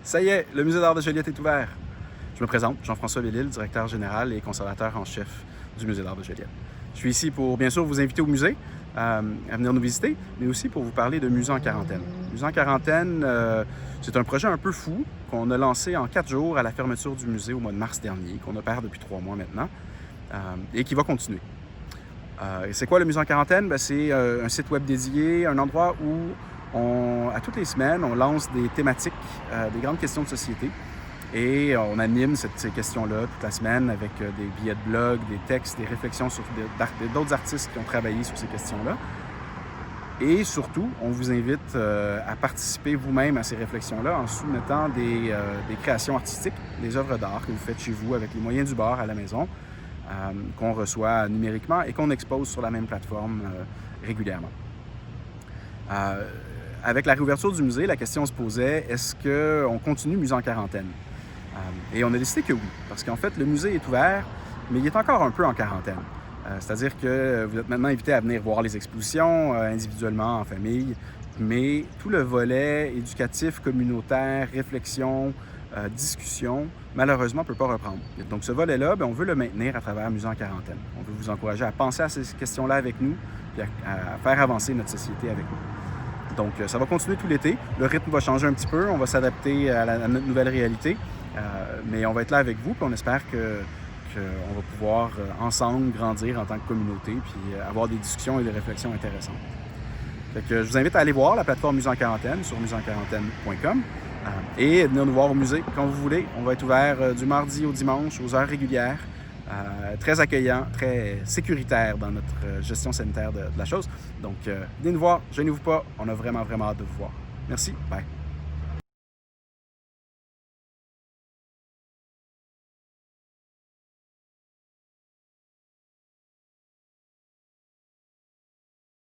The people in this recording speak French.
Ça y est, le musée d'art de Joliette est ouvert. Je me présente, Jean-François Bellil, directeur général et conservateur en chef du musée d'art de Joliette. Je suis ici pour, bien sûr, vous inviter au musée, à venir nous visiter, mais aussi pour vous parler de Musée en quarantaine. Musée en quarantaine, c'est un projet un peu fou qu'on a lancé en 4 jours à la fermeture du musée au mois de mars dernier, qu'on opère depuis 3 mois maintenant, et qui va continuer. C'est quoi le Musée en quarantaine? C'est un site web dédié, un endroit où à toutes les semaines, on lance des thématiques, des grandes questions de société. Et on anime ces questions-là toute la semaine avec des billets de blog, des textes, des réflexions sur d'autres artistes qui ont travaillé sur ces questions-là. Et surtout, on vous invite à participer vous-même à ces réflexions-là en soumettant des créations artistiques, des œuvres d'art que vous faites chez vous avec les moyens du bord à la maison, qu'on reçoit numériquement et qu'on expose sur la même plateforme régulièrement. Avec la réouverture du musée, la question se posait, est-ce qu'on continue Musée en quarantaine? Et on a décidé que oui, parce qu'en fait, le musée est ouvert, mais il est encore un peu en quarantaine. C'est-à-dire que vous êtes maintenant invité à venir voir les expositions individuellement, en famille, mais tout le volet éducatif, communautaire, réflexion, discussion, malheureusement, ne peut pas reprendre. Donc ce volet-là, on veut le maintenir à travers Musée en quarantaine. On veut vous encourager à penser à ces questions-là avec nous, puis à faire avancer notre société avec nous. Donc ça va continuer tout l'été. Le rythme va changer un petit peu, on va s'adapter à notre nouvelle réalité, mais on va être là avec vous, puis on espère qu'on va pouvoir ensemble grandir en tant que communauté, puis avoir des discussions et des réflexions intéressantes. Fait que je vous invite à aller voir la plateforme Musée en quarantaine sur museenquarantaine.com et venir nous voir au musée quand vous voulez. On va être ouvert du mardi au dimanche aux heures régulières, très accueillant, très sécuritaire dans notre gestion sanitaire de la chose. Donc, venez nous voir, gênez-vous pas, on a vraiment hâte de vous voir. Merci, bye.